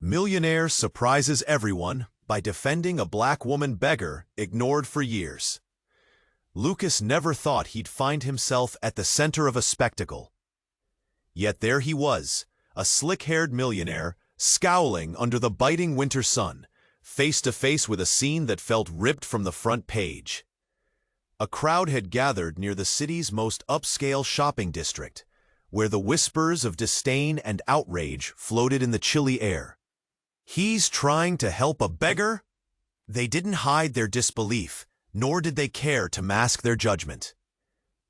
Millionaire surprises everyone by defending a black woman beggar ignored for years. Lucas never thought he'd find himself at the center of a spectacle. Yet there he was, a slick-haired millionaire, scowling under the biting winter sun, face to face with a scene that felt ripped from the front page. A crowd had gathered near the city's most upscale shopping district, where the whispers of disdain and outrage floated in the chilly air. "He's trying to help a beggar?" They didn't hide their disbelief, nor did they care to mask their judgment.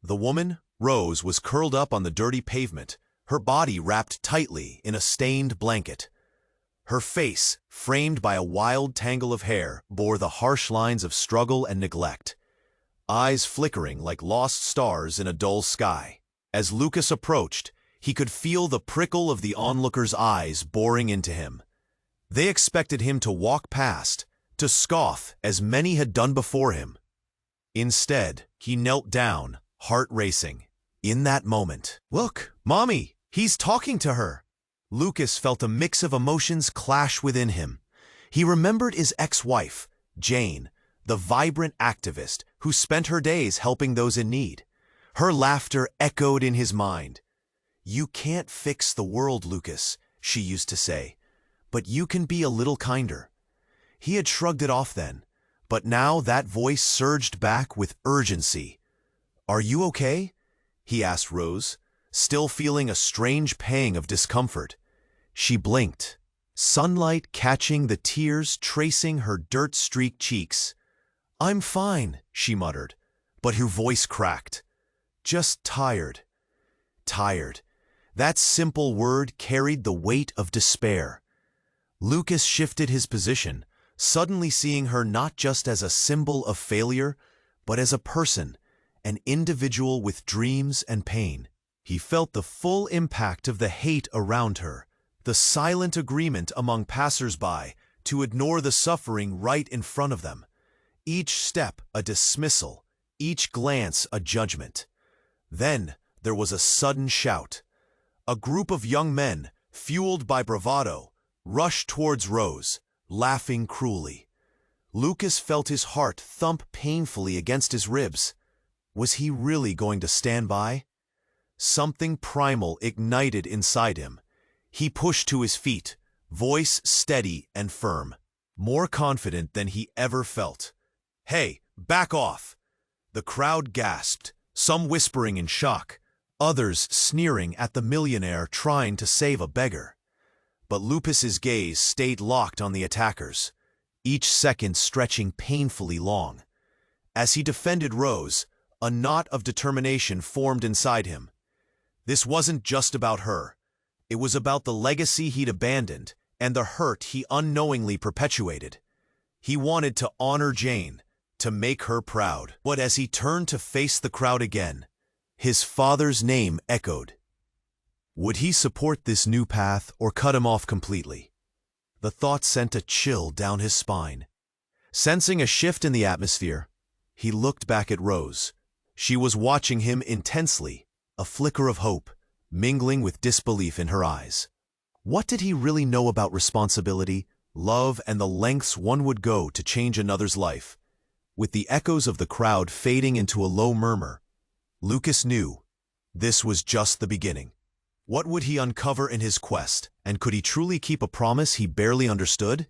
The woman, Rose, was curled up on the dirty pavement, her body wrapped tightly in a stained blanket. Her face, framed by a wild tangle of hair, bore the harsh lines of struggle and neglect, eyes flickering like lost stars in a dull sky. As Lucas approached, he could feel the prickle of the onlookers' eyes boring into him. They expected him to walk past, to scoff as many had done before him. Instead, he knelt down, heart racing. In that moment, "Look, Mommy, he's talking to her!" Lucas felt a mix of emotions clash within him. He remembered his ex-wife, Jane, the vibrant activist who spent her days helping those in need. Her laughter echoed in his mind. "You can't fix the world, Lucas," she used to say, "but you can be a little kinder." He had shrugged it off then, but now that voice surged back with urgency. "Are you okay?" he asked Rose, still feeling a strange pang of discomfort. She blinked, sunlight catching the tears tracing her dirt-streaked cheeks. "I'm fine," she muttered, but her voice cracked. "Just tired." Tired. That simple word carried the weight of despair. Lucas shifted his position, suddenly seeing her not just as a symbol of failure, but as a person, an individual with dreams and pain. He felt the full impact of the hate around her, the silent agreement among passers-by to ignore the suffering right in front of them. Each step a dismissal, each glance a judgment. Then there was a sudden shout. A group of young men, fueled by bravado, rushed towards Rose, laughing cruelly. Lucas felt his heart thump painfully against his ribs. Was he really going to stand by? Something primal ignited inside him. He pushed to his feet, voice steady and firm, more confident than he ever felt. "Hey, back off!" The crowd gasped, some whispering in shock, others sneering at the millionaire trying to save a beggar. But Lucas's gaze stayed locked on the attackers, each second stretching painfully long. As he defended Rose, a knot of determination formed inside him. This wasn't just about her. It was about the legacy he'd abandoned and the hurt he unknowingly perpetuated. He wanted to honor Jane, to make her proud. But as he turned to face the crowd again, his father's name echoed. Would he support this new path or cut him off completely? The thought sent a chill down his spine. Sensing a shift in the atmosphere, he looked back at Rose. She was watching him intensely, a flicker of hope, mingling with disbelief in her eyes. What did he really know about responsibility, love, and the lengths one would go to change another's life? With the echoes of the crowd fading into a low murmur, Lucas knew this was just the beginning. What would he uncover in his quest, and could he truly keep a promise he barely understood?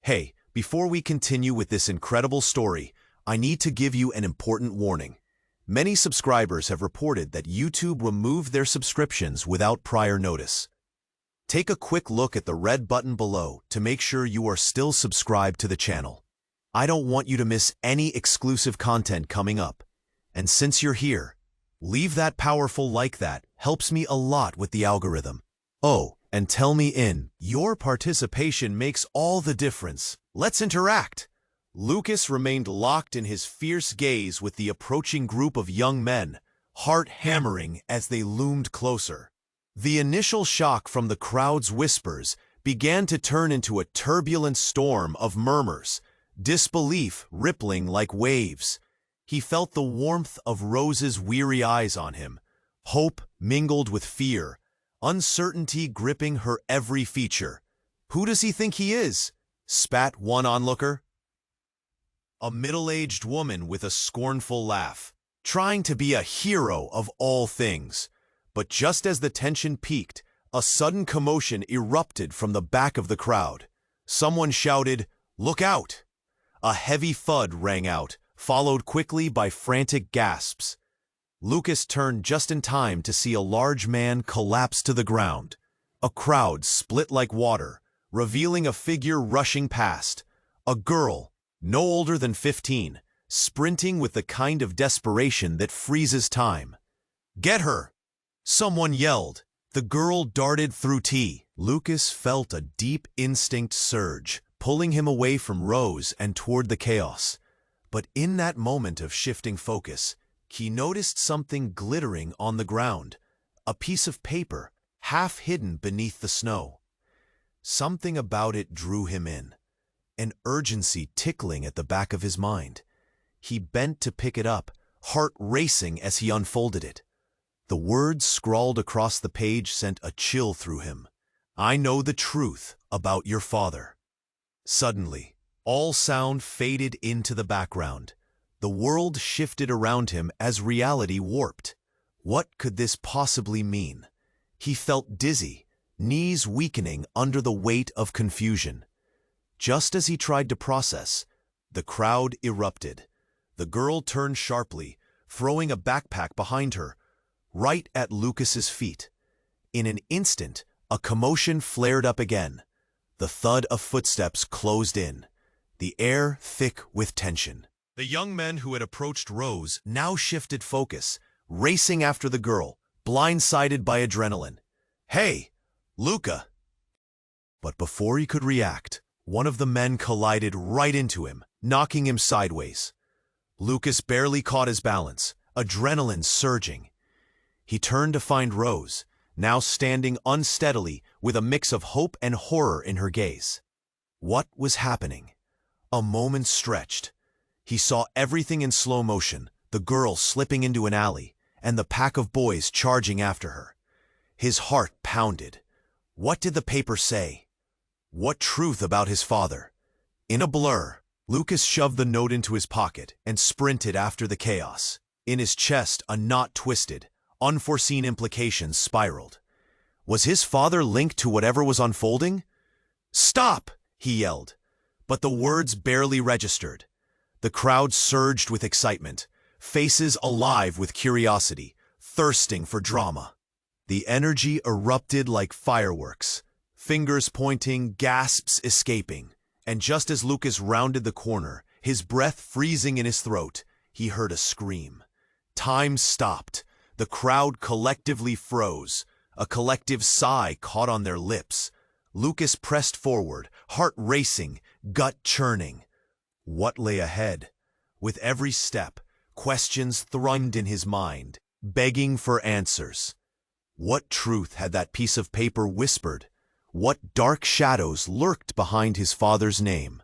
Hey, before we continue with this incredible story, I need to give you an important warning. Many subscribers have reported that YouTube removed their subscriptions without prior notice. Take a quick look at the red button below to make sure you are still subscribed to the channel. I don't want you to miss any exclusive content coming up. And since you're here, leave that powerful like that helps me a lot with the algorithm. Oh, and tell me your participation makes all the difference. Let's interact. Lucas remained locked in his fierce gaze with the approaching group of young men, heart hammering as they loomed closer. The initial shock from the crowd's whispers began to turn into a turbulent storm of murmurs, disbelief rippling like waves. He felt the warmth of Rose's weary eyes on him, hope mingled with fear, uncertainty gripping her every feature. "Who does he think he is?" spat one onlooker. A middle-aged woman with a scornful laugh, trying to be a hero of all things. But just as the tension peaked, a sudden commotion erupted from the back of the crowd. Someone shouted, "Look out!" A heavy thud rang out, followed quickly by frantic gasps. Lucas turned just in time to see a large man collapse to the ground. A crowd split like water, revealing a figure rushing past. A girl, no older than 15, sprinting with the kind of desperation that freezes time. "Get her!" someone yelled. The girl darted through T. Lucas felt a deep instinct surge, pulling him away from Rose and toward the chaos. But in that moment of shifting focus, he noticed something glittering on the ground, a piece of paper, half hidden beneath the snow. Something about it drew him in, an urgency tickling at the back of his mind. He bent to pick it up, heart racing as he unfolded it. The words scrawled across the page sent a chill through him. "I know the truth about your father." Suddenly, all sound faded into the background. The world shifted around him as reality warped. What could this possibly mean? He felt dizzy, knees weakening under the weight of confusion. Just as he tried to process, the crowd erupted. The girl turned sharply, throwing a backpack behind her, right at Lucas's feet. In an instant, a commotion flared up again. The thud of footsteps closed in, the air thick with tension. The young men who had approached Rose now shifted focus, racing after the girl, blindsided by adrenaline. "Hey, Luca!" But before he could react, one of the men collided right into him, knocking him sideways. Lucas barely caught his balance, adrenaline surging. He turned to find Rose, now standing unsteadily with a mix of hope and horror in her gaze. What was happening? A moment stretched. He saw everything in slow motion, the girl slipping into an alley, and the pack of boys charging after her. His heart pounded. What did the paper say? What truth about his father? In a blur, Lucas shoved the note into his pocket and sprinted after the chaos. In his chest, a knot twisted. Unforeseen implications spiraled. Was his father linked to whatever was unfolding? "Stop!" he yelled. But the words barely registered. The crowd surged with excitement, faces alive with curiosity, thirsting for drama. The energy erupted like fireworks, fingers pointing, gasps escaping. And just as Lucas rounded the corner, his breath freezing in his throat, he heard a scream. Time stopped. The crowd collectively froze. A collective sigh caught on their lips. Lucas pressed forward, heart racing, gut churning. What lay ahead? With every step, questions thrummed in his mind, begging for answers. What truth had that piece of paper whispered? What dark shadows lurked behind his father's name?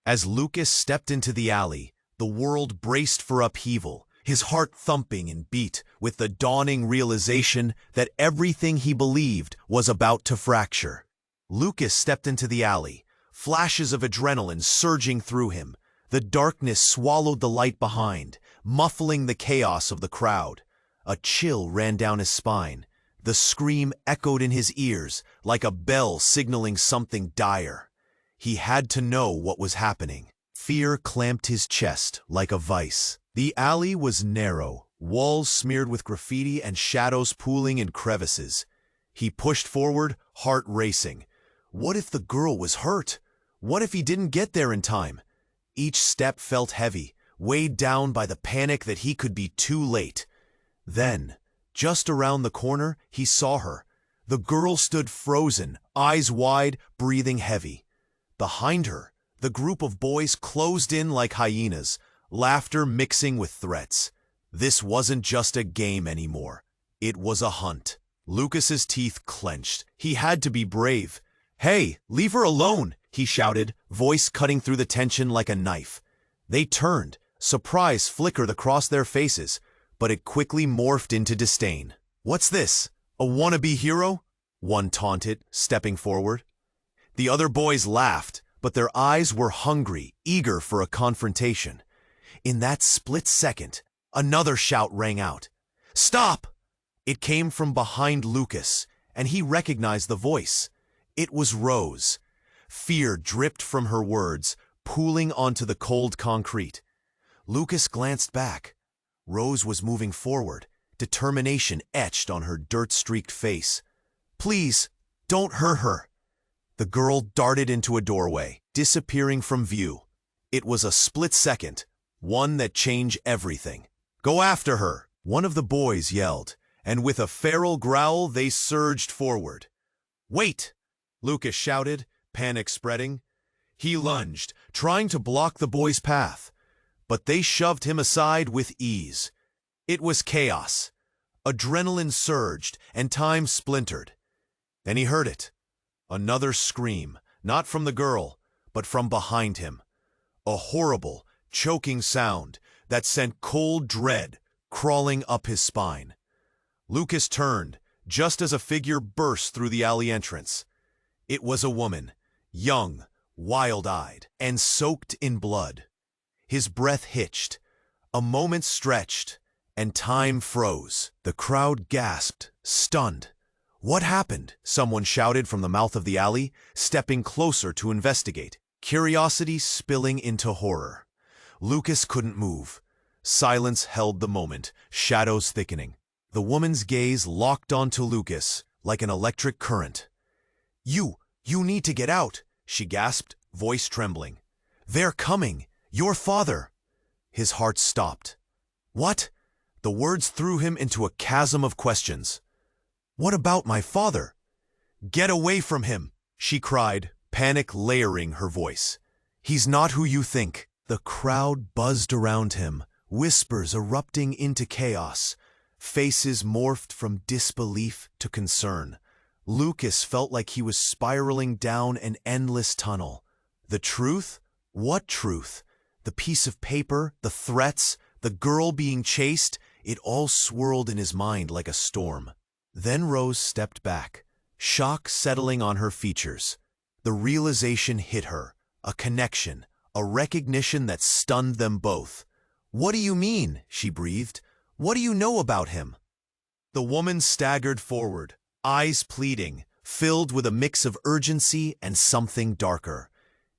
As Lucas stepped into the alley, the world braced for upheaval, his heart thumping and beat with the dawning realization that everything he believed was about to fracture. Lucas stepped into the alley, flashes of adrenaline surging through him. The darkness swallowed the light behind, muffling the chaos of the crowd. A chill ran down his spine. The scream echoed in his ears like a bell signaling something dire. He had to know what was happening. Fear clamped his chest like a vice. The alley was narrow, walls smeared with graffiti and shadows pooling in crevices. He pushed forward, heart racing. What if the girl was hurt? What if he didn't get there in time? Each step felt heavy, weighed down by the panic that he could be too late. Then, just around the corner, he saw her. The girl stood frozen, eyes wide, breathing heavy. Behind her, the group of boys closed in like hyenas, laughter mixing with threats. This wasn't just a game anymore. It was a hunt. Lucas's teeth clenched. He had to be brave. "Hey, leave her alone!" he shouted, voice cutting through the tension like a knife. They turned, surprise flickered across their faces, but it quickly morphed into disdain. "What's this? A wannabe hero?" one taunted, stepping forward. The other boys laughed, but their eyes were hungry, eager for a confrontation. In that split second, another shout rang out. "Stop!" It came from behind Lucas, and he recognized the voice. It was Rose. Fear dripped from her words, pooling onto the cold concrete. Lucas glanced back. Rose was moving forward, determination etched on her dirt-streaked face. "Please, don't hurt her." The girl darted into a doorway, disappearing from view. It was a split second, one that changed everything. "Go after her!" one of the boys yelled, and with a feral growl they surged forward. "Wait!" Lucas shouted, panic spreading. He lunged, trying to block the boys' path, but they shoved him aside with ease. It was chaos. Adrenaline surged, and time splintered. Then he heard it. Another scream, not from the girl, but from behind him. A horrible, choking sound that sent cold dread crawling up his spine. Lucas turned, just as a figure burst through the alley entrance. It was a woman, young, wild-eyed, and soaked in blood. His breath hitched. A moment stretched, and time froze. The crowd gasped, stunned. "What happened?" someone shouted from the mouth of the alley, stepping closer to investigate, curiosity spilling into horror. Lucas couldn't move. Silence held the moment, shadows thickening. The woman's gaze locked onto Lucas like an electric current. You need to get out," she gasped, voice trembling. "They're coming! Your father!" His heart stopped. "What?" The words threw him into a chasm of questions. "What about my father?" "Get away from him!" she cried, panic layering her voice. "He's not who you think." The crowd buzzed around him, whispers erupting into chaos. Faces morphed from disbelief to concern. Lucas felt like he was spiraling down an endless tunnel. The truth? What truth? The piece of paper, the threats, the girl being chased, it all swirled in his mind like a storm. Then Rose stepped back, shock settling on her features. The realization hit her, a connection, a recognition that stunned them both. "What do you mean?" she breathed. "What do you know about him?" The woman staggered forward, eyes pleading, filled with a mix of urgency and something darker.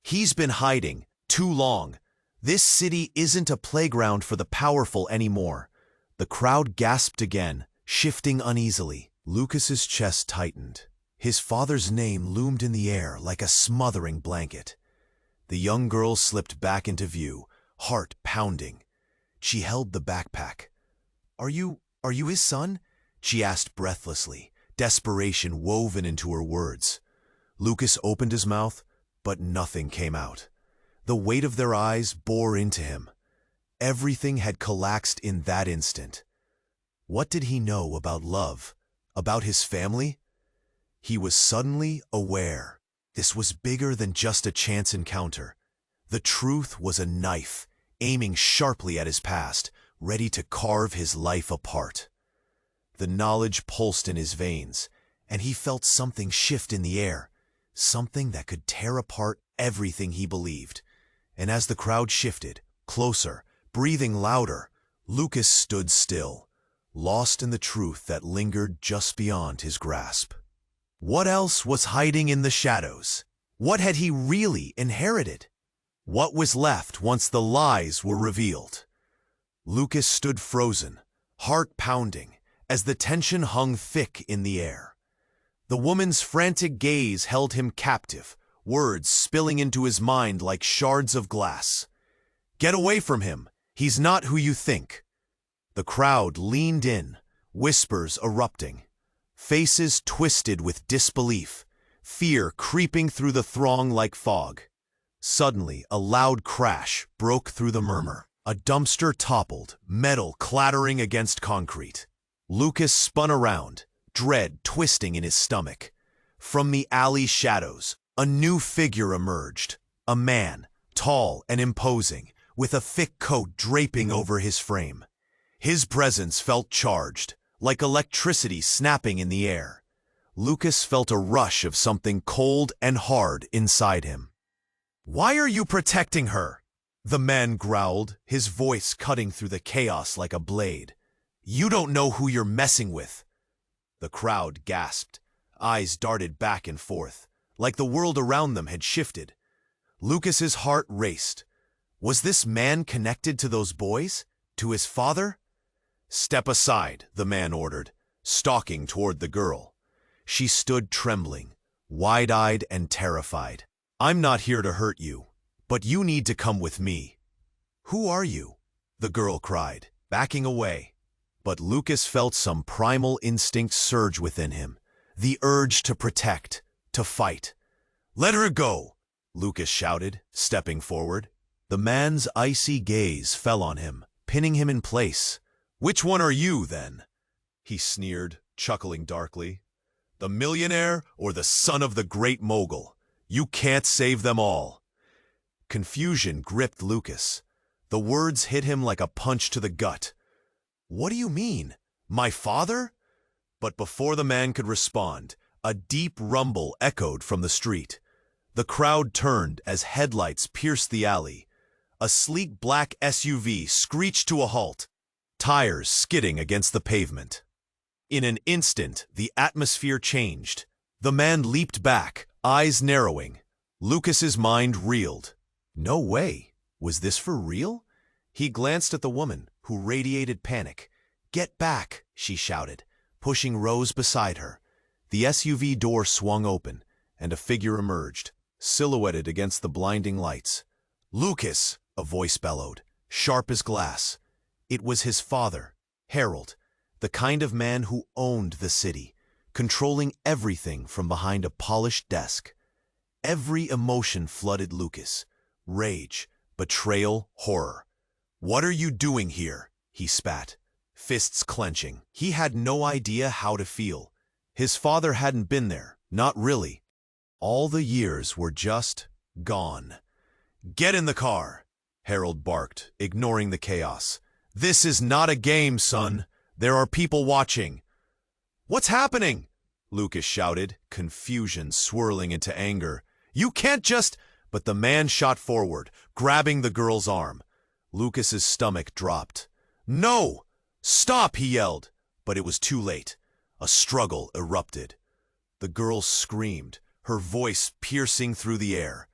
"He's been hiding, too long. This city isn't a playground for the powerful anymore." The crowd gasped again, shifting uneasily. Lucas's chest tightened. His father's name loomed in the air like a smothering blanket. The young girl slipped back into view, heart pounding. She held the backpack. Are you his son?" she asked breathlessly, desperation woven into her words. Lucas opened his mouth, but nothing came out. The weight of their eyes bore into him. Everything had collapsed in that instant. What did he know about love? About his family? He was suddenly aware. This was bigger than just a chance encounter. The truth was a knife, aiming sharply at his past, ready to carve his life apart. The knowledge pulsed in his veins, and he felt something shift in the air, something that could tear apart everything he believed. And as the crowd shifted, closer, breathing louder, Lucas stood still, lost in the truth that lingered just beyond his grasp. What else was hiding in the shadows? What had he really inherited? What was left once the lies were revealed? Lucas stood frozen, heart pounding, as the tension hung thick in the air. The woman's frantic gaze held him captive, words spilling into his mind like shards of glass. "Get away from him! He's not who you think!" The crowd leaned in, whispers erupting. Faces twisted with disbelief, fear creeping through the throng like fog. Suddenly, a loud crash broke through the murmur. A dumpster toppled, metal clattering against concrete. Lucas spun around, dread twisting in his stomach. From the alley shadows, a new figure emerged. A man, tall and imposing, with a thick coat draping over his frame. His presence felt charged, like electricity snapping in the air. Lucas felt a rush of something cold and hard inside him. "Why are you protecting her?" the man growled, his voice cutting through the chaos like a blade. "You don't know who you're messing with." The crowd gasped. Eyes darted back and forth, like the world around them had shifted. Lucas's heart raced. Was this man connected to those boys? To his father? "Step aside," the man ordered, stalking toward the girl. She stood trembling, wide-eyed and terrified. "I'm not here to hurt you, but you need to come with me." "Who are you?" the girl cried, backing away. But Lucas felt some primal instinct surge within him, the urge to protect, to fight. "Let her go!" Lucas shouted, stepping forward. The man's icy gaze fell on him, pinning him in place. "Which one are you, then?" he sneered, chuckling darkly. "The millionaire or the son of the great mogul? You can't save them all." Confusion gripped Lucas. The words hit him like a punch to the gut. "What do you mean? My father?" But before the man could respond, a deep rumble echoed from the street. The crowd turned as headlights pierced the alley. A sleek black SUV screeched to a halt, tires skidding against the pavement. In an instant, the atmosphere changed. The man leaped back, eyes narrowing. Lucas's mind reeled. No way. Was this for real? He glanced at the woman, who radiated panic. "Get back," she shouted, pushing Rose beside her. The SUV door swung open, and a figure emerged, silhouetted against the blinding lights. "Lucas!" a voice bellowed, sharp as glass. It was his father, Harold, the kind of man who owned the city, controlling everything from behind a polished desk. Every emotion flooded Lucas. Rage, betrayal, horror. "What are you doing here?" he spat, fists clenching. He had no idea how to feel. His father hadn't been there, not really. All the years were just gone. "Get in the car," Harold barked, ignoring the chaos. "This is not a game, son. There are people watching." "What's happening?" Lucas shouted, confusion swirling into anger. "You can't just—" But the man shot forward, grabbing the girl's arm. Lucas's stomach dropped. "No! Stop!" he yelled. But it was too late. A struggle erupted. The girl screamed, her voice piercing through the air.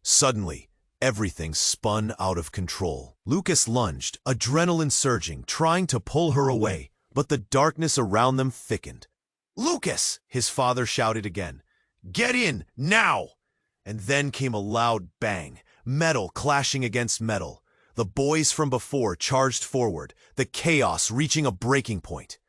Suddenly, everything spun out of control. Lucas lunged, adrenaline surging, trying to pull her away, but the darkness around them thickened. "Lucas!" his father shouted again. "Get in, now!" And then came a loud bang, metal clashing against metal. The boys from before charged forward, the chaos reaching a breaking point.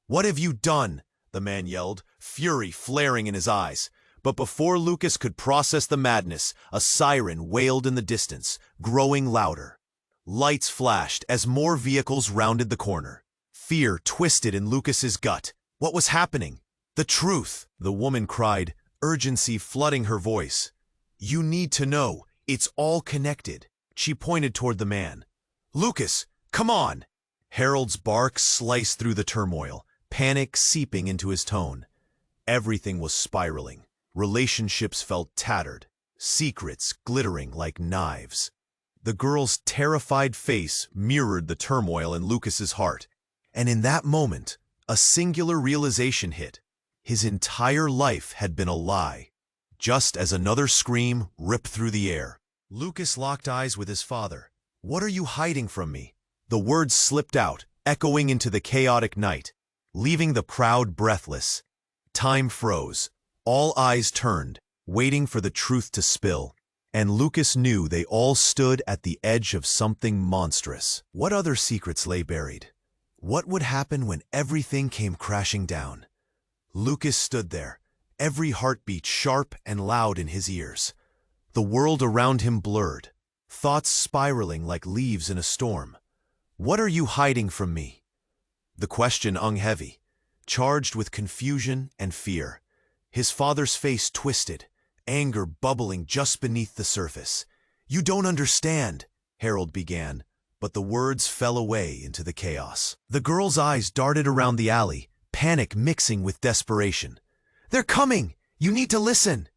"What have you done?" the man yelled, fury flaring in his eyes. But before Lucas could process the madness, a siren wailed in the distance, growing louder. Lights flashed as more vehicles rounded the corner. Fear twisted in Lucas's gut. What was happening? The truth, the woman cried, urgency flooding her voice. "You need to know. It's all connected." She pointed toward the man. "Lucas, come on!" Harold's bark sliced through the turmoil, panic seeping into his tone. Everything was spiraling. Relationships felt tattered, secrets glittering like knives. The girl's terrified face mirrored the turmoil in Lucas's heart. And in that moment, a singular realization hit. His entire life had been a lie. Just as another scream ripped through the air, Lucas locked eyes with his father. "What are you hiding from me?" The words slipped out, echoing into the chaotic night, leaving the crowd breathless. Time froze. All eyes turned, waiting for the truth to spill. And Lucas knew they all stood at the edge of something monstrous. What other secrets lay buried? What would happen when everything came crashing down? Lucas stood there, every heartbeat sharp and loud in his ears. The world around him blurred, thoughts spiraling like leaves in a storm. "What are you hiding from me?" The question hung heavy, charged with confusion and fear. His father's face twisted, anger bubbling just beneath the surface. "You don't understand," Harold began, but the words fell away into the chaos. The girl's eyes darted around the alley, panic mixing with desperation. They're coming! You need to listen!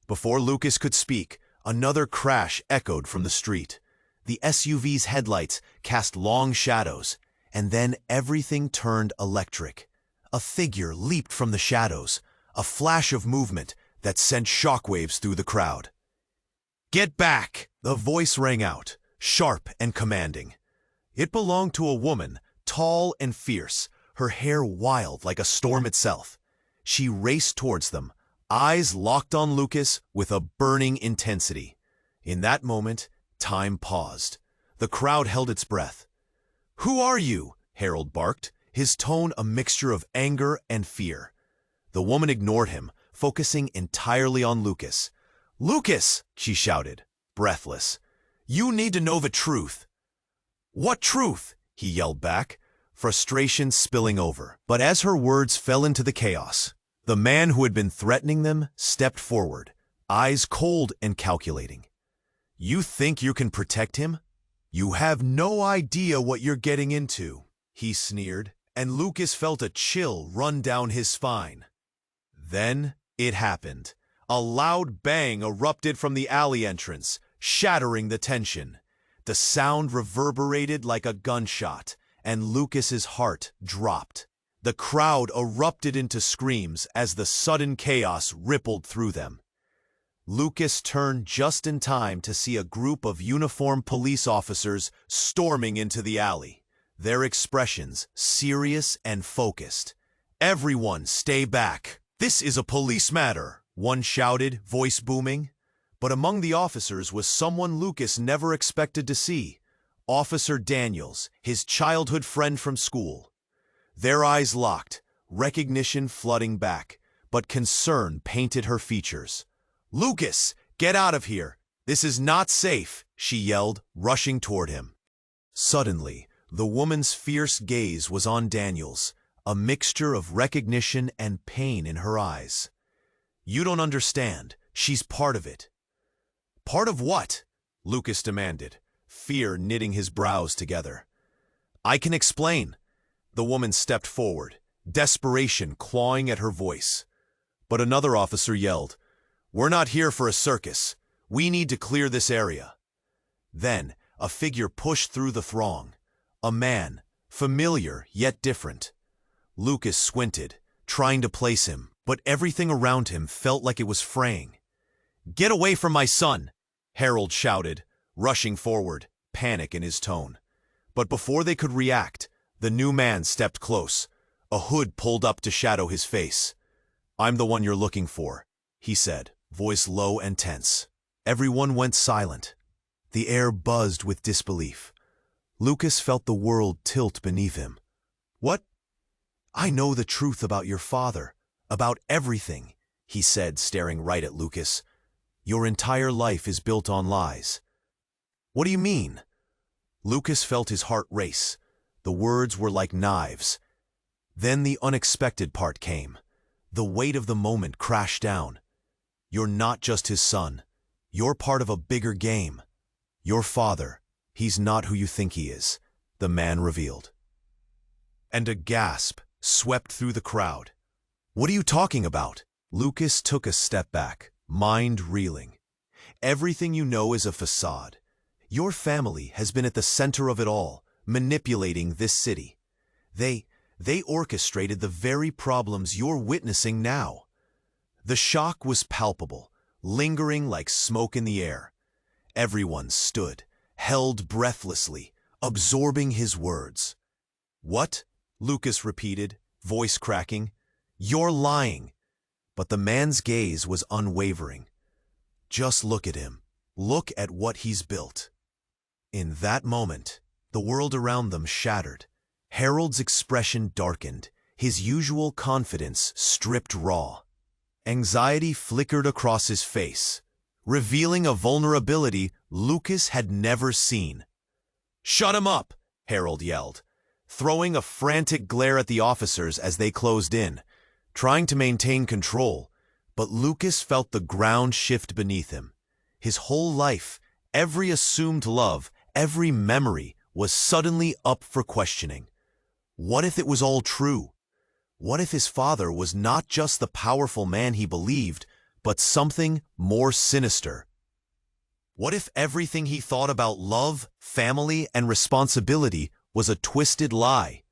Before Lucas could speak, another crash echoed from the street. The SUV's headlights cast long shadows, and then everything turned electric. A figure leaped from the shadows, a flash of movement that sent shockwaves through the crowd. "Get back!" The voice rang out, sharp and commanding. It belonged to a woman, tall and fierce, her hair wild like a storm itself. She raced towards them, eyes locked on Lucas with a burning intensity. In that moment, time paused. The crowd held its breath. "Who are you?" Harold barked, his tone a mixture of anger and fear. The woman ignored him, focusing entirely on Lucas. "Lucas!" she shouted, breathless. "You need to know the truth." "What truth?" he yelled back, frustration spilling over. But as her words fell into the chaos, the man who had been threatening them stepped forward, eyes cold and calculating. "You think you can protect him? You have no idea what you're getting into," he sneered, and Lucas felt a chill run down his spine. Then it happened. A loud bang erupted from the alley entrance, shattering the tension. The sound reverberated like a gunshot, and Lucas's heart dropped. The crowd erupted into screams as the sudden chaos rippled through them. Lucas turned just in time to see a group of uniformed police officers storming into the alley, their expressions serious and focused. "Everyone stay back. This is a police matter," one shouted, voice booming. But among the officers was someone Lucas never expected to see. Officer Daniels, his childhood friend from school. Their eyes locked, recognition flooding back, but concern painted her features. "Lucas, get out of here! This is not safe!" she yelled, rushing toward him. Suddenly, the woman's fierce gaze was on Daniels, a mixture of recognition and pain in her eyes. "You don't understand. She's part of it." "Part of what?" Lucas demanded, fear knitting his brows together. "I can explain." The woman stepped forward, desperation clawing at her voice. But another officer yelled, "We're not here for a circus. We need to clear this area." Then, a figure pushed through the throng. A man, familiar yet different. Lucas squinted, trying to place him, but everything around him felt like it was fraying. "Get away from my son!" Harold shouted, rushing forward, panic in his tone. But before they could react, the new man stepped close, a hood pulled up to shadow his face. "I'm the one you're looking for," he said, voice low and tense. Everyone went silent. The air buzzed with disbelief. Lucas felt the world tilt beneath him. "What?" "I know the truth about your father, about everything," he said, staring right at Lucas. "Your entire life is built on lies." "What do you mean?" Lucas felt his heart race. The words were like knives. Then the unexpected part came. The weight of the moment crashed down. "You're not just his son. You're part of a bigger game. Your father, he's not who you think he is," the man revealed. And a gasp swept through the crowd. "What are you talking about?" Lucas took a step back, mind reeling. "Everything you know is a facade. Your family has been at the center of it all, manipulating this city. They orchestrated the very problems you're witnessing now." The shock was palpable, lingering like smoke in the air. Everyone stood, held breathlessly, absorbing his words. "What?" Lucas repeated, voice cracking. "You're lying." But the man's gaze was unwavering. "Just look at him. Look at what he's built." In that moment, the world around them shattered. Harold's expression darkened, his usual confidence stripped raw. Anxiety flickered across his face, revealing a vulnerability Lucas had never seen. "Shut him up!" Harold yelled, throwing a frantic glare at the officers as they closed in, trying to maintain control, but Lucas felt the ground shift beneath him. His whole life, every assumed love, every memory was suddenly up for questioning. What if it was all true? What if his father was not just the powerful man he believed, but something more sinister? What if everything he thought about love, family, and responsibility was a twisted lie?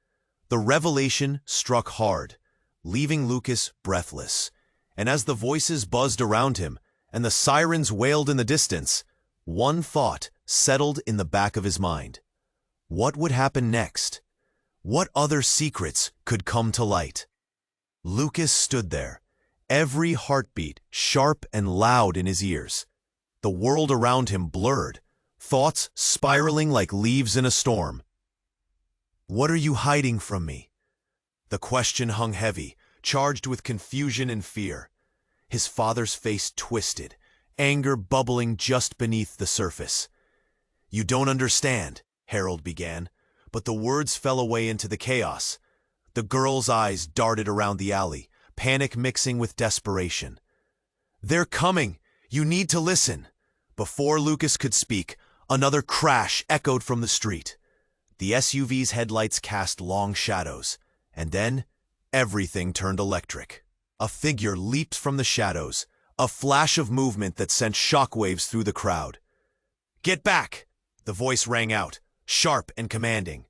The revelation struck hard, leaving Lucas breathless. And as the voices buzzed around him and the sirens wailed in the distance, one thought settled in the back of his mind. What would happen next? What other secrets could come to light? Lucas stood there, every heartbeat sharp and loud in his ears. The world around him blurred, thoughts spiraling like leaves in a storm. What are you hiding from me? The question hung heavy, charged with confusion and fear. His father's face twisted, anger bubbling just beneath the surface. "You don't understand," Harold began, but the words fell away into the chaos. The girl's eyes darted around the alley, panic mixing with desperation. "They're coming! You need to listen!" Before Lucas could speak, another crash echoed from the street. The SUV's headlights cast long shadows, and then everything turned electric. A figure leaped from the shadows, a flash of movement that sent shockwaves through the crowd. "Get back!" The voice rang out, sharp and commanding.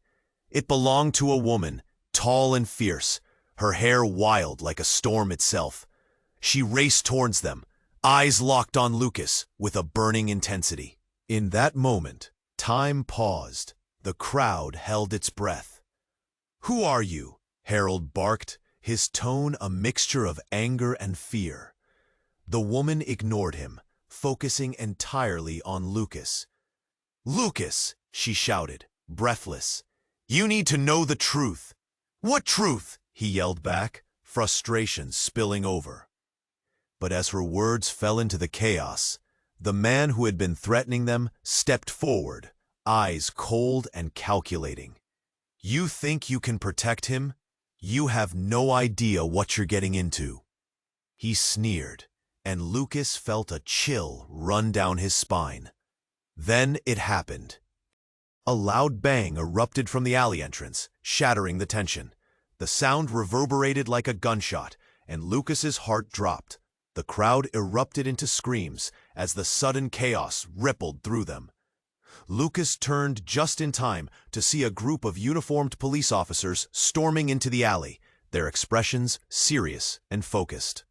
It belonged to a woman, tall and fierce, her hair wild like a storm itself. She raced towards them, eyes locked on Lucas with a burning intensity. In that moment, time paused. The crowd held its breath. "Who are you?" Harold barked, his tone a mixture of anger and fear. The woman ignored him, focusing entirely on Lucas. "Lucas," she shouted, breathless, "you need to know the truth." "What truth?" he yelled back, frustration spilling over. But as her words fell into the chaos, the man who had been threatening them stepped forward, eyes cold and calculating. "You think you can protect him? You have no idea what you're getting into." He sneered, and Lucas felt a chill run down his spine. Then it happened. A loud bang erupted from the alley entrance, shattering the tension. The sound reverberated like a gunshot, and Lucas's heart dropped. The crowd erupted into screams as the sudden chaos rippled through them. Lucas turned just in time to see a group of uniformed police officers storming into the alley, their expressions serious and focused.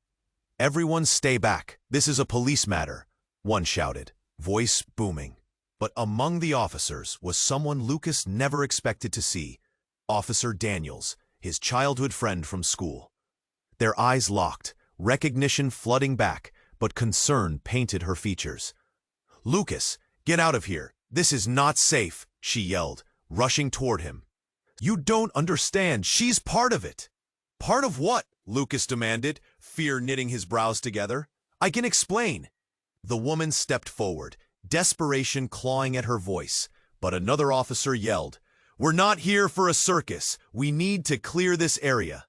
"Everyone stay back. This is a police matter," one shouted, voice booming. But among the officers was someone Lucas never expected to see, Officer Daniels, his childhood friend from school. Their eyes locked, recognition flooding back, but concern painted her features. "Lucas, get out of here. This is not safe," she yelled, rushing toward him. "You don't understand. She's part of it." "Part of what?" Lucas demanded, fear knitting his brows together. "I can explain." The woman stepped forward, desperation clawing at her voice, but another officer yelled, "We're not here for a circus. We need to clear this area."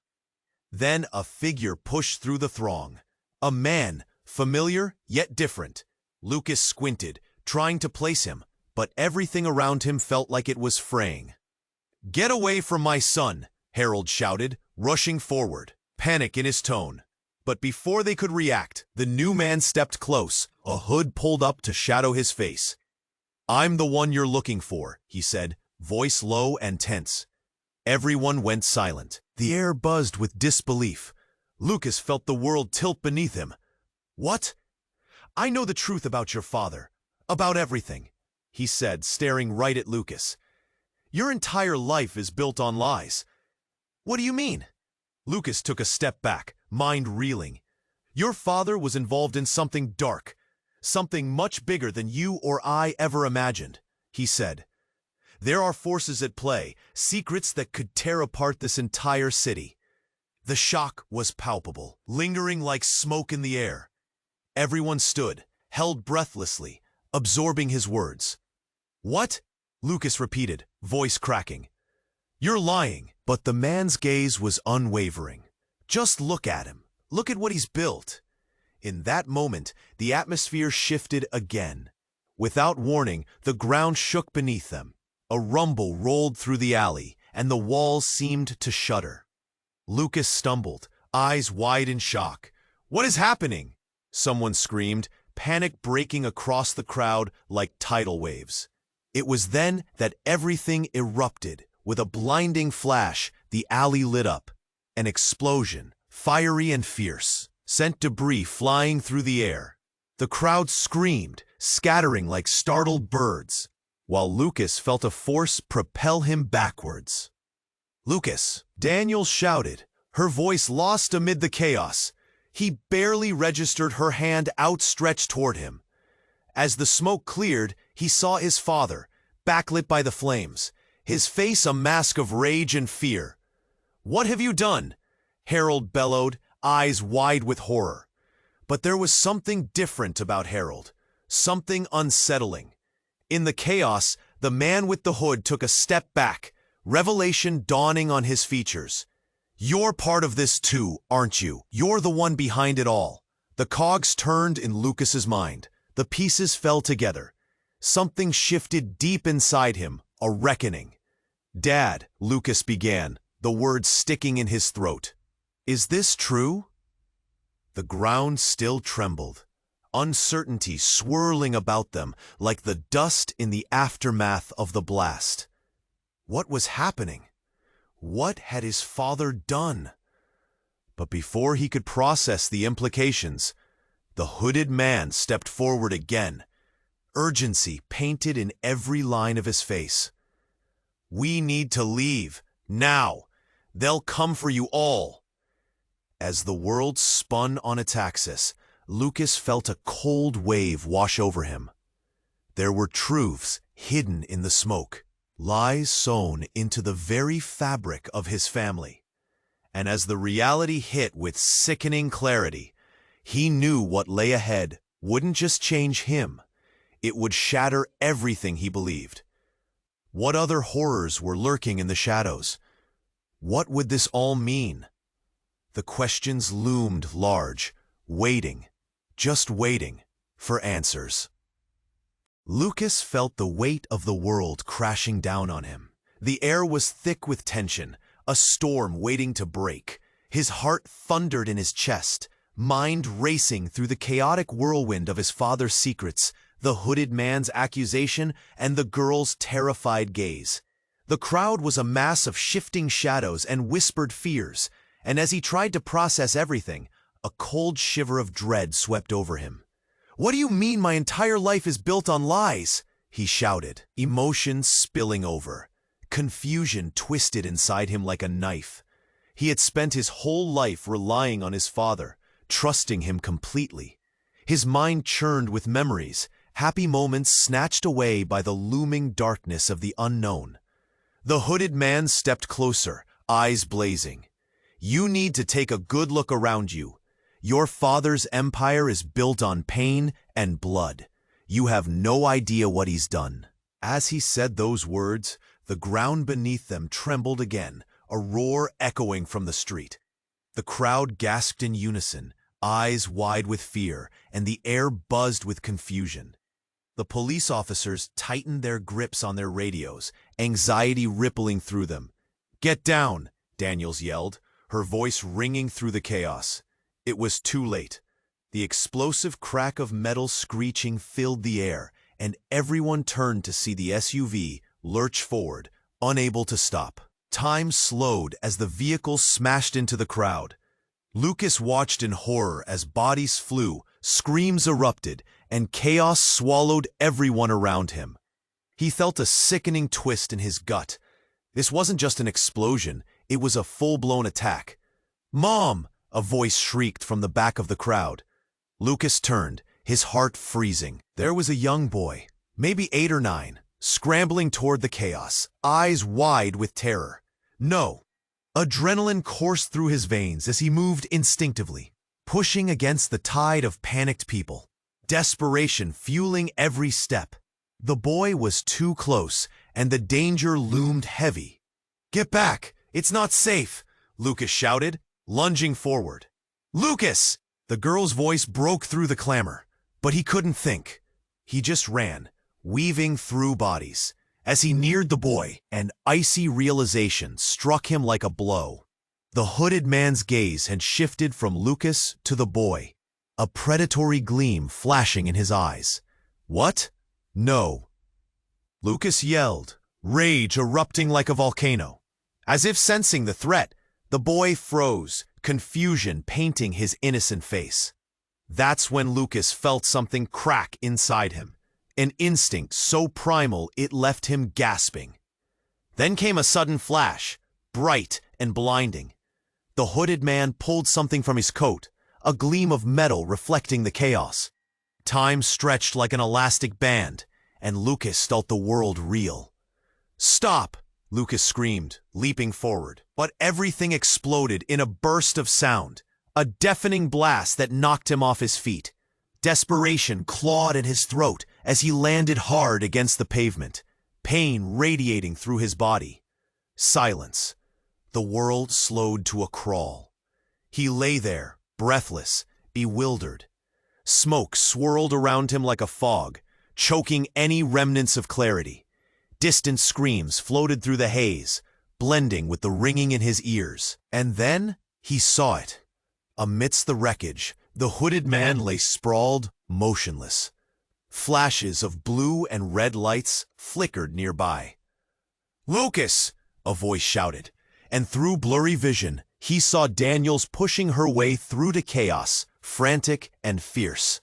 Then a figure pushed through the throng. A man, familiar yet different. Lucas squinted, trying to place him, but everything around him felt like it was fraying. "Get away from my son," Harold shouted, rushing forward, panic in his tone. But before they could react, the new man stepped close, a hood pulled up to shadow his face. "I'm the one you're looking for," he said, voice low and tense. Everyone went silent. The air buzzed with disbelief. Lucas felt the world tilt beneath him. "What?" "I know the truth about your father. About everything," he said, staring right at Lucas. "Your entire life is built on lies." "What do you mean?" Lucas took a step back, mind reeling. "Your father was involved in something dark, something much bigger than you or I ever imagined," he said. "There are forces at play, secrets that could tear apart this entire city." The shock was palpable, lingering like smoke in the air. Everyone stood, held breathlessly, absorbing his words. "What?" Lucas repeated, voice cracking. "You're lying." But the man's gaze was unwavering. "Just look at him. Look at what he's built." In that moment, the atmosphere shifted again. Without warning, the ground shook beneath them. A rumble rolled through the alley, and the walls seemed to shudder. Lucas stumbled, eyes wide in shock. "What is happening?" someone screamed, panic breaking across the crowd like tidal waves. It was then that everything erupted. With a blinding flash, the alley lit up. An explosion, fiery and fierce, sent debris flying through the air. The crowd screamed, scattering like startled birds, while Lucas felt a force propel him backwards. "Lucas!" Daniel shouted, her voice lost amid the chaos. He barely registered her hand outstretched toward him. As the smoke cleared, he saw his father, backlit by the flames, his face a mask of rage and fear. "What have you done?" Harold bellowed, eyes wide with horror. But there was something different about Harold, something unsettling. In the chaos, the man with the hood took a step back, revelation dawning on his features. "You're part of this too, aren't you? You're the one behind it all." The cogs turned in Lucas's mind. The pieces fell together. Something shifted deep inside him, a reckoning. "Dad," Lucas began, the words sticking in his throat. "Is this true?" The ground still trembled, uncertainty swirling about them like the dust in the aftermath of the blast. What was happening? What had his father done? But before he could process the implications, the hooded man stepped forward again, urgency painted in every line of his face. "We need to leave, now. They'll come for you all." As the world spun on its axis, Lucas felt a cold wave wash over him. There were truths hidden in the smoke, lies sewn into the very fabric of his family. And as the reality hit with sickening clarity, he knew what lay ahead wouldn't just change him, it would shatter everything he believed. What other horrors were lurking in the shadows? What would this all mean? The questions loomed large, waiting, just waiting, for answers. Lucas felt the weight of the world crashing down on him. The air was thick with tension, a storm waiting to break. His heart thundered in his chest, mind racing through the chaotic whirlwind of his father's secrets, the hooded man's accusation, and the girl's terrified gaze. The crowd was a mass of shifting shadows and whispered fears, and as he tried to process everything, a cold shiver of dread swept over him. "What do you mean my entire life is built on lies?" he shouted, emotions spilling over. Confusion twisted inside him like a knife. He had spent his whole life relying on his father, trusting him completely. His mind churned with memories, happy moments snatched away by the looming darkness of the unknown. The hooded man stepped closer, eyes blazing. "You need to take a good look around you. Your father's empire is built on pain and blood. You have no idea what he's done." As he said those words, the ground beneath them trembled again, a roar echoing from the street. The crowd gasped in unison, eyes wide with fear, and the air buzzed with confusion. The police officers tightened their grips on their radios, anxiety rippling through them. "Get down," Daniels yelled, her voice ringing through the chaos. It was too late. The explosive crack of metal screeching filled the air, and everyone turned to see the SUV lurch forward, unable to stop. Time slowed as the vehicle smashed into the crowd. Lucas watched in horror as bodies flew, screams erupted, and chaos swallowed everyone around him. He felt a sickening twist in his gut. This wasn't just an explosion, it was a full-blown attack. "Mom!" a voice shrieked from the back of the crowd. Lucas turned, his heart freezing. There was a young boy, maybe 8 or 9, scrambling toward the chaos, eyes wide with terror. No! Adrenaline coursed through his veins as he moved instinctively, pushing against the tide of panicked people. Desperation fueling every step. The boy was too close, and the danger loomed heavy. "Get back! It's not safe!" Lucas shouted, lunging forward. "Lucas!" The girl's voice broke through the clamor, but he couldn't think. He just ran, weaving through bodies. As he neared the boy, an icy realization struck him like a blow. The hooded man's gaze had shifted from Lucas to the boy, a predatory gleam flashing in his eyes. "What? No!" Lucas yelled, rage erupting like a volcano. As if sensing the threat, the boy froze, confusion painting his innocent face. That's when Lucas felt something crack inside him, an instinct so primal it left him gasping. Then came a sudden flash, bright and blinding. The hooded man pulled something from his coat, a gleam of metal reflecting the chaos. Time stretched like an elastic band, and Lucas felt the world reel. "Stop!" Lucas screamed, leaping forward. But everything exploded in a burst of sound, a deafening blast that knocked him off his feet. Desperation clawed at his throat as he landed hard against the pavement, pain radiating through his body. Silence. The world slowed to a crawl. He lay there, breathless, bewildered. Smoke swirled around him like a fog, choking any remnants of clarity. Distant screams floated through the haze, blending with the ringing in his ears. And then he saw it. Amidst the wreckage, the hooded man lay sprawled, motionless. Flashes of blue and red lights flickered nearby. "Lucas!" a voice shouted, and through blurry vision, he saw Daniels pushing her way through the chaos, frantic and fierce.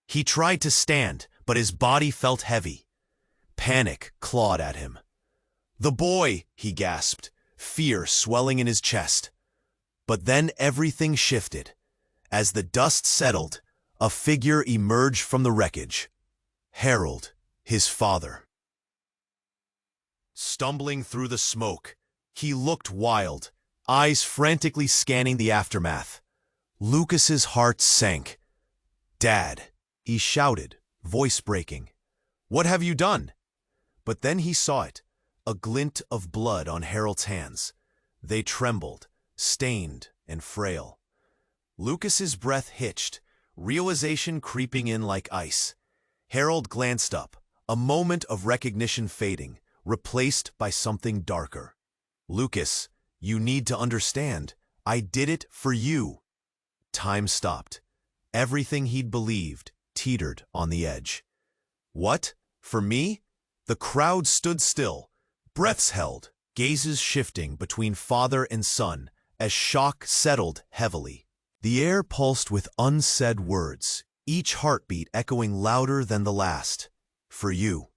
He tried to stand, but his body felt heavy. Panic clawed at him. "The boy!" he gasped, fear swelling in his chest. But then everything shifted. As the dust settled, a figure emerged from the wreckage. Harold, his father. Stumbling through the smoke, he looked wild, eyes frantically scanning the aftermath. Lucas's heart sank. "Dad," he shouted, voice breaking. "What have you done?" But then he saw it, a glint of blood on Harold's hands. They trembled, stained and frail. Lucas's breath hitched, realization creeping in like ice. Harold glanced up, a moment of recognition fading, replaced by something darker. "Lucas, you need to understand. I did it for you." Time stopped. Everything he'd believed teetered on the edge. "What? For me?" The crowd stood still, breaths held, gazes shifting between father and son as shock settled heavily. The air pulsed with unsaid words, each heartbeat echoing louder than the last. "For you."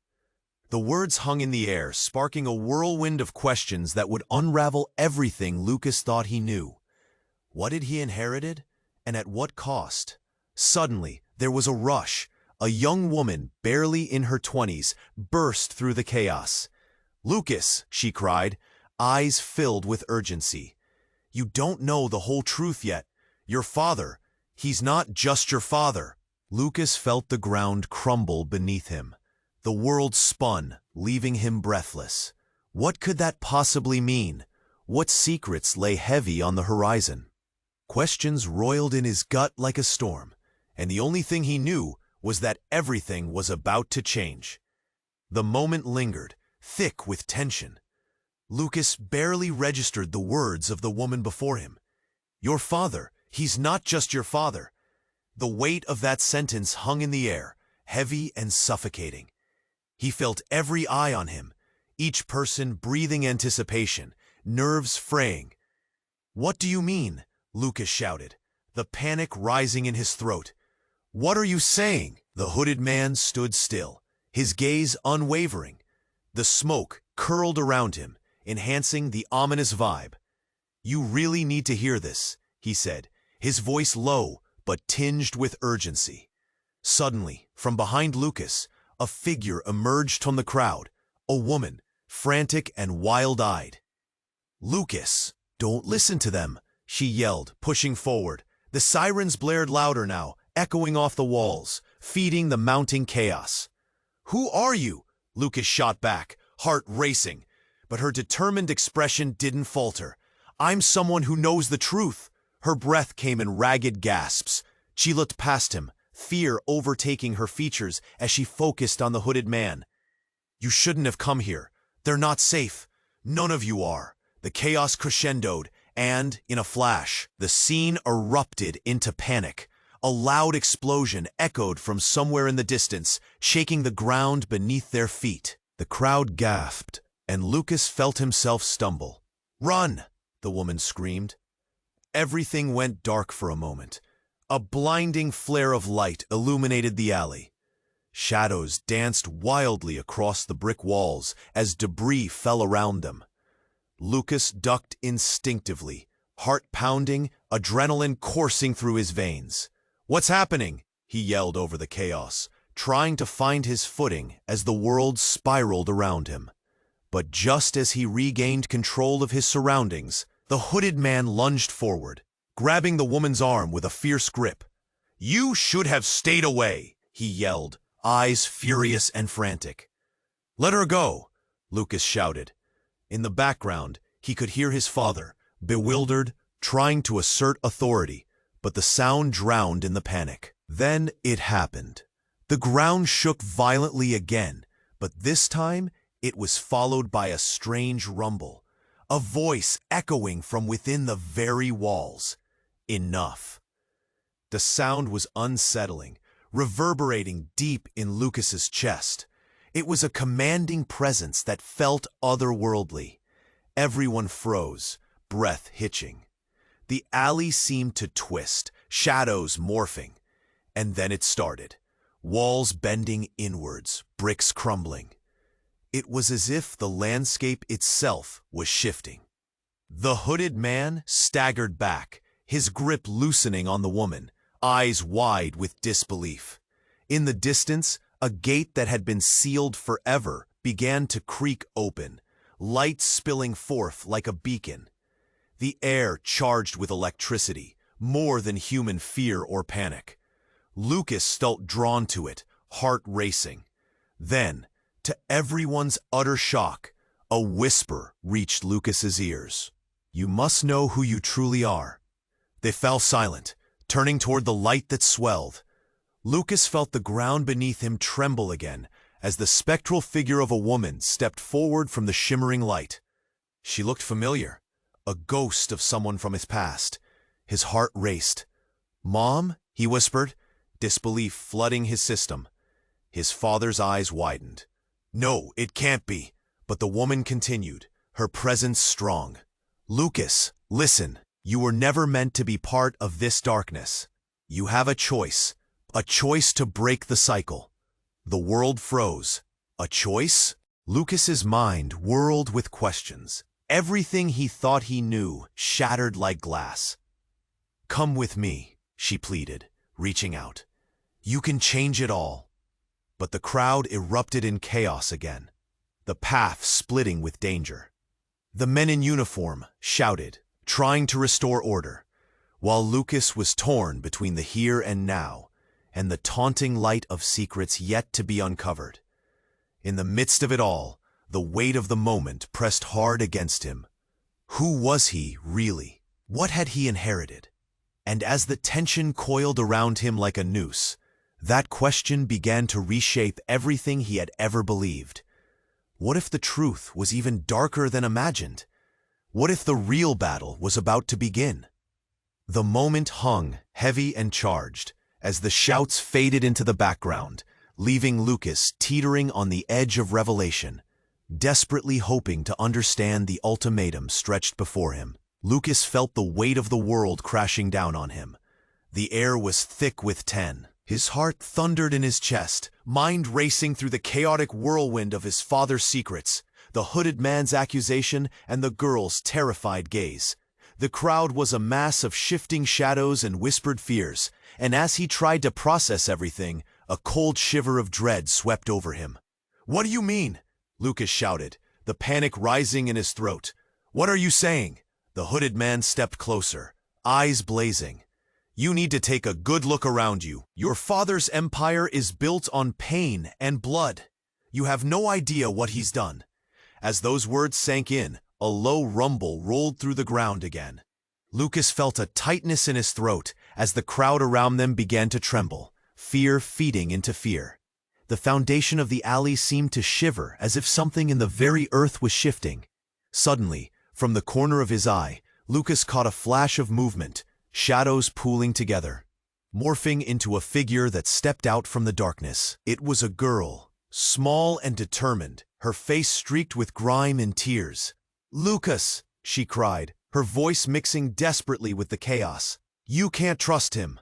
The words hung in the air, sparking a whirlwind of questions that would unravel everything Lucas thought he knew. What had he inherited, and at what cost? Suddenly, there was a rush. A young woman, barely in her 20s, burst through the chaos. "Lucas," she cried, eyes filled with urgency. "You don't know the whole truth yet. Your father, he's not just your father." Lucas felt the ground crumble beneath him. The world spun, leaving him breathless. What could that possibly mean? What secrets lay heavy on the horizon? Questions roiled in his gut like a storm, and the only thing he knew was that everything was about to change. The moment lingered, thick with tension. Lucas barely registered the words of the woman before him. "Your father, he's not just your father." The weight of that sentence hung in the air, heavy and suffocating. He felt every eye on him, each person breathing anticipation, nerves fraying. "What do you mean?" Lucas shouted, the panic rising in his throat. "What are you saying?" The hooded man stood still, his gaze unwavering. The smoke curled around him, enhancing the ominous vibe. "You really need to hear this," he said, his voice low but tinged with urgency. Suddenly, from behind Lucas, a figure emerged from the crowd, a woman, frantic and wild-eyed. "Lucas, don't listen to them," she yelled, pushing forward. The sirens blared louder now, echoing off the walls, feeding the mounting chaos. "Who are you?" Lucas shot back, heart racing. But her determined expression didn't falter. "I'm someone who knows the truth." Her breath came in ragged gasps. She looked past him, fear overtaking her features as she focused on the hooded man. "You shouldn't have come here. They're not safe. None of you are." The chaos crescendoed, And, in a flash, the scene erupted into panic. A loud explosion echoed from somewhere in the distance, shaking the ground beneath their feet. The crowd gasped, and Lucas felt himself stumble. "Run!" the woman screamed. Everything went dark for a moment. A blinding flare of light illuminated the alley. Shadows danced wildly across the brick walls as debris fell around them. Lucas ducked instinctively, heart pounding, adrenaline coursing through his veins. "What's happening?" he yelled over the chaos, trying to find his footing as the world spiraled around him. But just as he regained control of his surroundings, the hooded man lunged forward, grabbing the woman's arm with a fierce grip. "You should have stayed away," he yelled, eyes furious and frantic. "Let her go," Lucas shouted. In the background, he could hear his father, bewildered, trying to assert authority, but the sound drowned in the panic. Then it happened. The ground shook violently again, but this time it was followed by a strange rumble, a voice echoing from within the very walls. Enough. The sound was unsettling, reverberating deep in Lucas's chest. It was a commanding presence that felt otherworldly. Everyone froze, breath hitching. The alley seemed to twist, shadows morphing. And then it started. Walls bending inwards, bricks crumbling. It was as if the landscape itself was shifting. The hooded man staggered back, his grip loosening on the woman, eyes wide with disbelief. In the distance, a gate that had been sealed forever began to creak open, light spilling forth like a beacon. The air charged with electricity, more than human fear or panic. Lucas felt drawn to it, heart racing. Then, to everyone's utter shock, a whisper reached Lucas's ears. "You must know who you truly are." They fell silent, turning toward the light that swelled. Lucas felt the ground beneath him tremble again as the spectral figure of a woman stepped forward from the shimmering light. She looked familiar, a ghost of someone from his past. His heart raced. "Mom?" he whispered, disbelief flooding his system. His father's eyes widened. "No, it can't be." But the woman continued, her presence strong. "Lucas, listen. You were never meant to be part of this darkness. You have a choice to break the cycle." The world froze. A choice? Lucas's mind whirled with questions. Everything he thought he knew shattered like glass. "Come with me," she pleaded, reaching out. "You can change it all." But the crowd erupted in chaos again, the path splitting with danger. The men in uniform shouted, trying to restore order, while Lucas was torn between the here and now and the taunting light of secrets yet to be uncovered. In the midst of it all, the weight of the moment pressed hard against him. Who was he, really? What had he inherited? And as the tension coiled around him like a noose, that question began to reshape everything he had ever believed. What if the truth was even darker than imagined? What if the real battle was about to begin? The moment hung, heavy and charged, as the shouts faded into the background, leaving Lucas teetering on the edge of revelation, desperately hoping to understand the ultimatum stretched before him. Lucas felt the weight of the world crashing down on him. The air was thick with tension. His heart thundered in his chest, mind racing through the chaotic whirlwind of his father's secrets, the hooded man's accusation, and the girl's terrified gaze. The crowd was a mass of shifting shadows and whispered fears, and as he tried to process everything, a cold shiver of dread swept over him. "What do you mean?" Lucas shouted, the panic rising in his throat. "What are you saying?" The hooded man stepped closer, eyes blazing. "You need to take a good look around you. Your father's empire is built on pain and blood. You have no idea what he's done." As those words sank in, a low rumble rolled through the ground again. Lucas felt a tightness in his throat as the crowd around them began to tremble, fear feeding into fear. The foundation of the alley seemed to shiver as if something in the very earth was shifting. Suddenly, from the corner of his eye, Lucas caught a flash of movement, shadows pooling together, morphing into a figure that stepped out from the darkness. It was a girl, small and determined, her face streaked with grime and tears. "Lucas!" she cried, her voice mixing desperately with the chaos. "You can't trust him."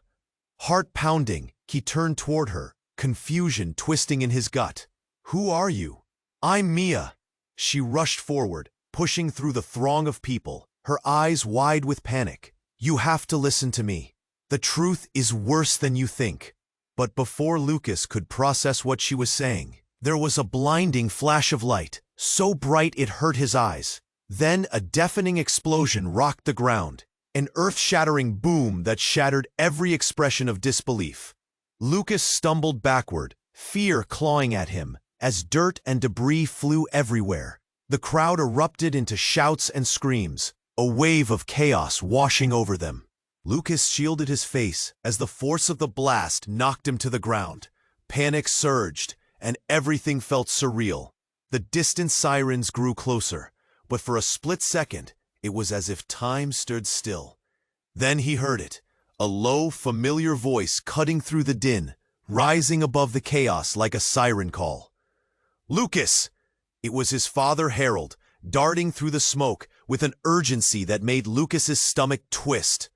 Heart pounding, he turned toward her, confusion twisting in his gut. "Who are you?" "I'm Mia." She rushed forward, pushing through the throng of people, her eyes wide with panic. "You have to listen to me. The truth is worse than you think." But before Lucas could process what she was saying, there was a blinding flash of light, so bright it hurt his eyes. Then a deafening explosion rocked the ground, an earth-shattering boom that shattered every expression of disbelief. Lucas stumbled backward, fear clawing at him, as dirt and debris flew everywhere. The crowd erupted into shouts and screams, a wave of chaos washing over them. Lucas shielded his face as the force of the blast knocked him to the ground. Panic surged, and everything felt surreal. The distant sirens grew closer, but for a split second, it was as if time stood still. Then he heard it, a low, familiar voice cutting through the din, rising above the chaos like a siren call. "Lucas!" It was his father, Harold, darting through the smoke with an urgency that made Lucas's stomach twist.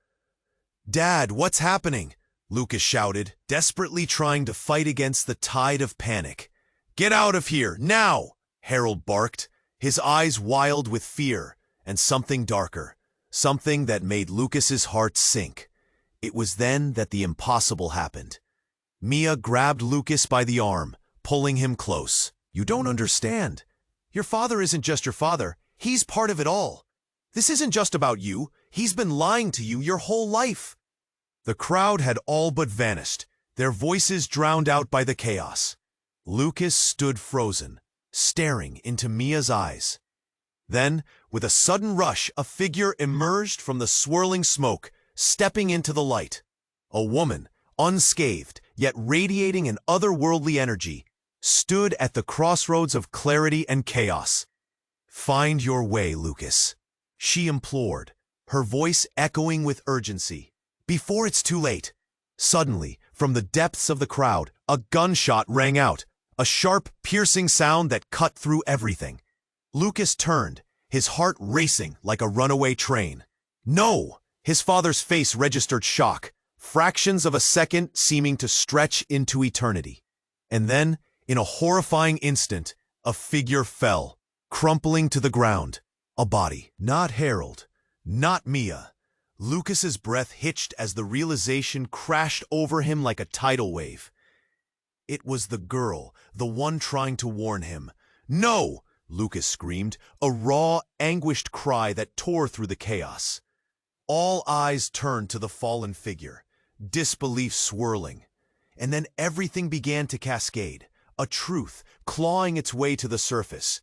"Dad, what's happening?" Lucas shouted, desperately trying to fight against the tide of panic. "Get out of here, now!" Harold barked, his eyes wild with fear and something darker, something that made Lucas's heart sink. It was then that the impossible happened. Mia grabbed Lucas by the arm, pulling him close. "You don't understand. Your father isn't just your father. He's part of it all. This isn't just about you. He's been lying to you your whole life." The crowd had all but vanished, their voices drowned out by the chaos. Lucas stood frozen, staring into Mia's eyes. Then, with a sudden rush, a figure emerged from the swirling smoke, stepping into the light. A woman, unscathed, yet radiating an otherworldly energy, stood at the crossroads of clarity and chaos. "Find your way, Lucas," she implored, her voice echoing with urgency. "Before it's too late." Suddenly, from the depths of the crowd, a gunshot rang out, a sharp, piercing sound that cut through everything. Lucas turned, his heart racing like a runaway train. "No!" His father's face registered shock, fractions of a second seeming to stretch into eternity. And then, in a horrifying instant, a figure fell, crumpling to the ground. A body. Not Harold. Not Mia. Lucas's breath hitched as the realization crashed over him like a tidal wave. It was the girl, the one trying to warn him. "No!" Lucas screamed, a raw, anguished cry that tore through the chaos. All eyes turned to the fallen figure, disbelief swirling. And then everything began to cascade, a truth clawing its way to the surface.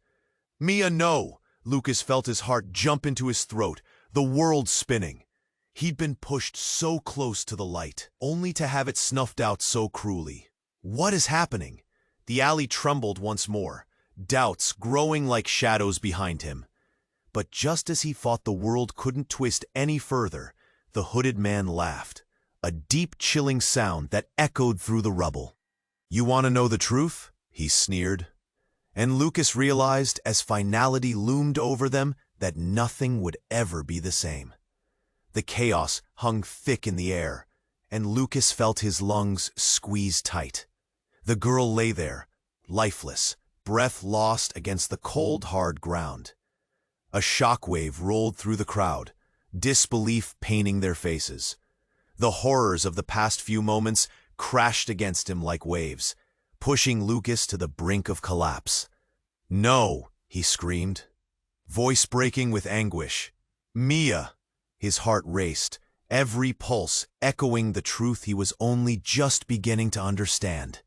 "Mia, no!" Lucas felt his heart jump into his throat, the world spinning. He'd been pushed so close to the light, only to have it snuffed out so cruelly. What is happening? The alley trembled once more, doubts growing like shadows behind him. But just as he thought the world couldn't twist any further, the hooded man laughed, a deep, chilling sound that echoed through the rubble. "You want to know the truth?" he sneered. And Lucas realized, as finality loomed over them, that nothing would ever be the same. The chaos hung thick in the air, and Lucas felt his lungs squeeze tight. The girl lay there, lifeless, breath lost against the cold, hard ground. A shockwave rolled through the crowd, disbelief painting their faces. The horrors of the past few moments crashed against him like waves, pushing Lucas to the brink of collapse. "No!" he screamed, voice breaking with anguish. "Mia!" His heart raced, every pulse echoing the truth he was only just beginning to understand.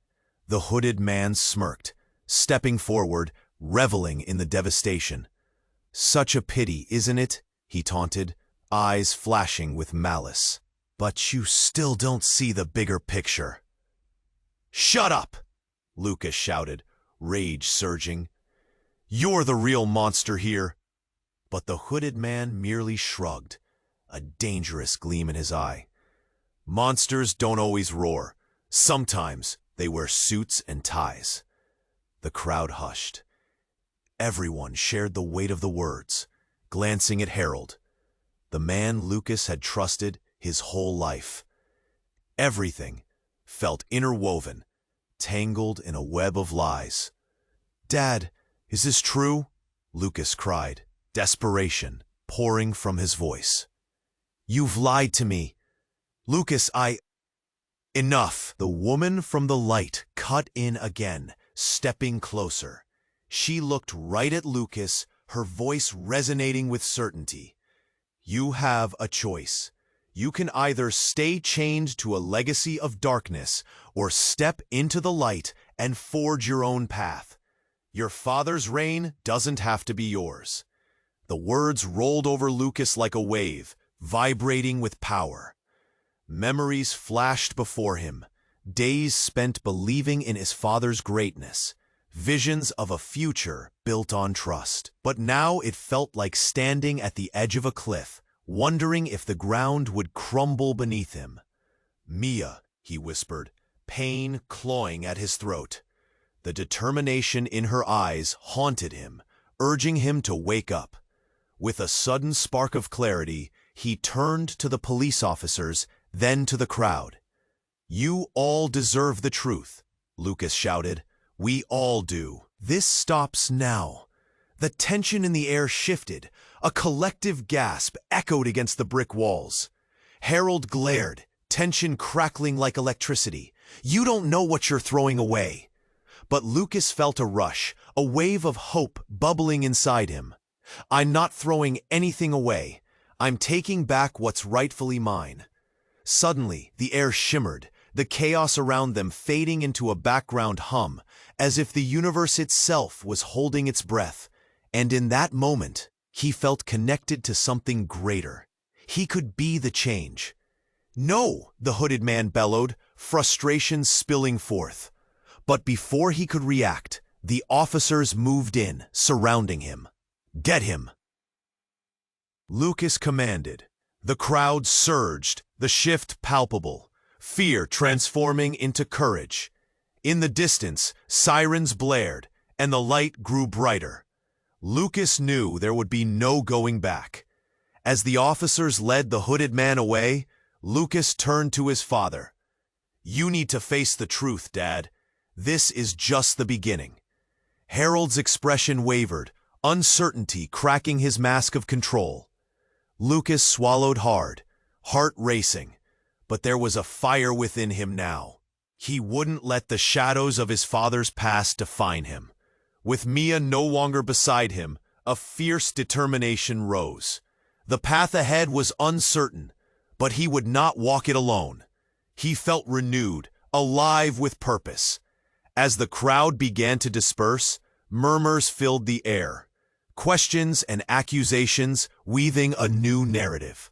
The hooded man smirked, stepping forward, reveling in the devastation. "Such a pity, isn't it?" he taunted, eyes flashing with malice. "But you still don't see the bigger picture." "Shut up!" Lucas shouted, rage surging. "You're the real monster here." But the hooded man merely shrugged, a dangerous gleam in his eye. Monsters don't always roar. Sometimes they wear suits and ties. The crowd hushed. Everyone shared the weight of the words, glancing at Harold, the man Lucas had trusted his whole life. Everything felt interwoven, tangled in a web of lies. "Dad, is this true?" Lucas cried, desperation pouring from his voice. "You've lied to me. Lucas, Enough!" The woman from the light cut in again, stepping closer. She looked right at Lucas, her voice resonating with certainty. "You have a choice. You can either stay chained to a legacy of darkness or step into the light and forge your own path. Your father's reign doesn't have to be yours." The words rolled over Lucas like a wave, vibrating with power. Memories flashed before him, days spent believing in his father's greatness, visions of a future built on trust. But now it felt like standing at the edge of a cliff, wondering if the ground would crumble beneath him. "Mia," he whispered, pain clawing at his throat. The determination in her eyes haunted him, urging him to wake up. With a sudden spark of clarity, he turned to the police officers, then to the crowd. "You all deserve the truth," Lucas shouted. "We all do. This stops now." The tension in the air shifted. A collective gasp echoed against the brick walls. Harold glared, tension crackling like electricity. "You don't know what you're throwing away." But Lucas felt a rush, a wave of hope bubbling inside him. "I'm not throwing anything away. I'm taking back what's rightfully mine." Suddenly, the air shimmered, the chaos around them fading into a background hum, as if the universe itself was holding its breath. And in that moment, he felt connected to something greater. He could be the change. "No!" the hooded man bellowed, frustration spilling forth. But before he could react, the officers moved in, surrounding him. "Get him!" Lucas commanded. The crowd surged, the shift palpable, fear transforming into courage. In the distance, sirens blared, and the light grew brighter. Lucas knew there would be no going back. As the officers led the hooded man away, Lucas turned to his father. "You need to face the truth, Dad. This is just the beginning." Harold's expression wavered, uncertainty cracking his mask of control. Lucas swallowed hard, heart racing, but there was a fire within him now. He wouldn't let the shadows of his father's past define him. With Mia no longer beside him, a fierce determination rose. The path ahead was uncertain, but he would not walk it alone. He felt renewed, alive with purpose. As the crowd began to disperse, murmurs filled the air. Questions and accusations weaving a new narrative.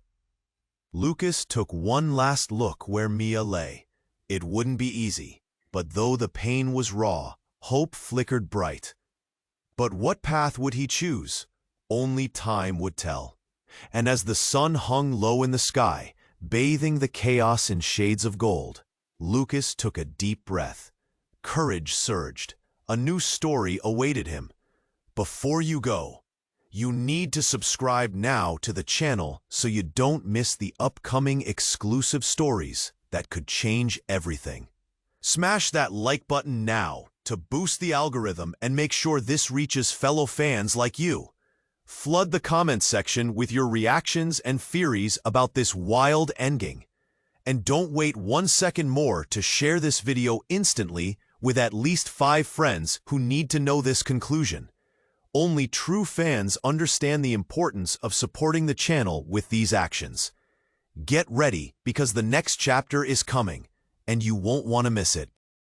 Lucas took one last look where Mia lay. It wouldn't be easy, but though the pain was raw, hope flickered bright. But what path would he choose? Only time would tell. And as the sun hung low in the sky, bathing the chaos in shades of gold, Lucas took a deep breath. Courage surged. A new story awaited him. Before you go, you need to subscribe now to the channel so you don't miss the upcoming exclusive stories that could change everything. Smash that like button now to boost the algorithm and make sure this reaches fellow fans like you. Flood the comment section with your reactions and theories about this wild ending. And don't wait 1 second more to share this video instantly with at least 5 friends who need to know this conclusion. Only true fans understand the importance of supporting the channel with these actions. Get ready because the next chapter is coming, and you won't want to miss it.